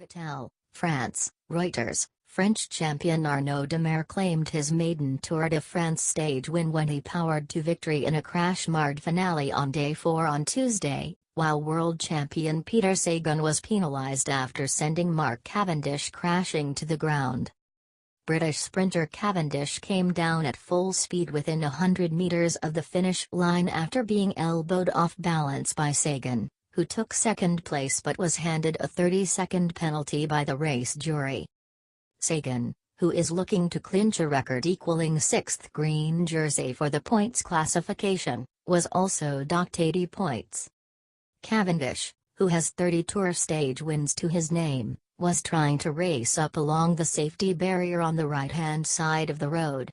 VITTEL, France, Reuters. French champion Arnaud Demare claimed his maiden Tour de France stage win when he powered to victory in a crash-marred finale on day 4 on Tuesday, while world champion Peter Sagan was penalised after sending Mark Cavendish crashing to the ground. British sprinter Cavendish came down at full speed within 100 metres of the finish line after being elbowed off balance by Sagan, who took second place but was handed a 30-second penalty by the race jury. Sagan, who is looking to clinch a record equaling 6th green jersey for the points classification, was also docked 80 points. Cavendish, who has 30 Tour stage wins to his name, was trying to race up along the safety barrier on the right-hand side of the road.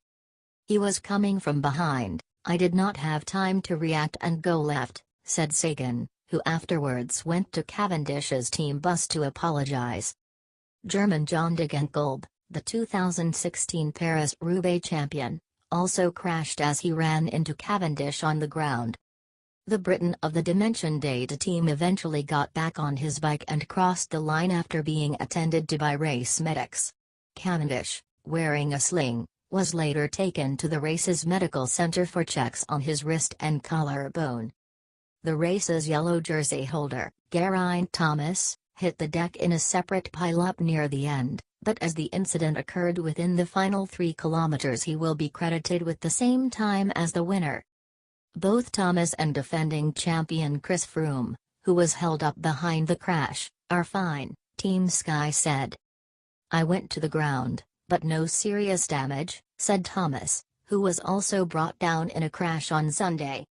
"He was coming from behind, I did not have time to react and go left," said Sagan, who afterwards went to Cavendish's team bus to apologise. German John Degenkolb, the 2016 Paris-Roubaix champion, also crashed as he ran into Cavendish on the ground. The Briton of the Dimension Data team eventually got back on his bike and crossed the line after being attended to by race medics. Cavendish, wearing a sling, was later taken to the race's medical center for checks on his wrist and collarbone. The race's yellow jersey holder, Geraint Thomas, hit the deck in a separate pile-up near the end, but as the incident occurred within the final 3 kilometers he will be credited with the same time as the winner. Both Thomas and defending champion Chris Froome, who was held up behind the crash, are fine, Team Sky said. "I went to the ground, but no serious damage," said Thomas, who was also brought down in a crash on Sunday.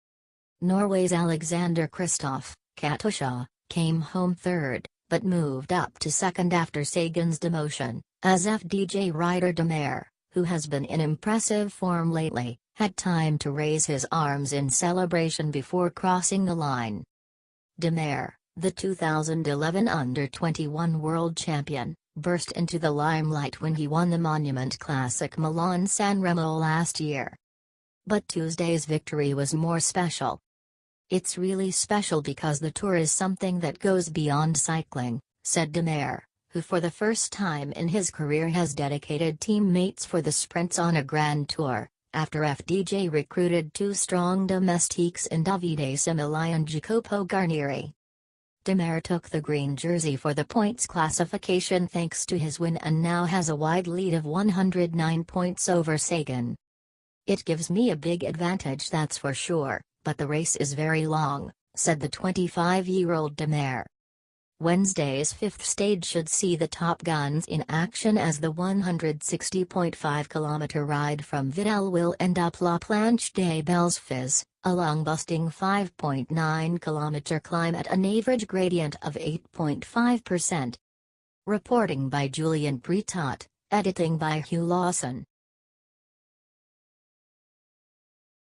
Norway's Alexander Kristoff, Katusha, came home third, but moved up to second after Sagan's demotion, as FDJ rider Démare, who has been in impressive form lately, had time to raise his arms in celebration before crossing the line. Démare, the 2011 Under-21 world champion, burst into the limelight when he won the Monument Classic Milan-San Remo last year. But Tuesday's victory was more special. "It's really special because the Tour is something that goes beyond cycling," said Démare, who for the first time in his career has dedicated teammates for the sprints on a Grand Tour, after FDJ recruited 2 strong domestiques in Davide Simili and Jacopo Garnieri. Démare took the green jersey for the points classification thanks to his win and now has a wide lead of 109 points over Sagan. "It gives me a big advantage, that's for sure, but the race is very long," said the 25-year-old Démare. Wednesday's 5th stage should see the top guns in action as the 160.5-kilometer ride from VITTEL will end up La Planche des Belles Filles, a long-busting 5.9-kilometer climb at an average gradient of 8.5%. Reporting by Julian Britot, editing by Hugh Lawson.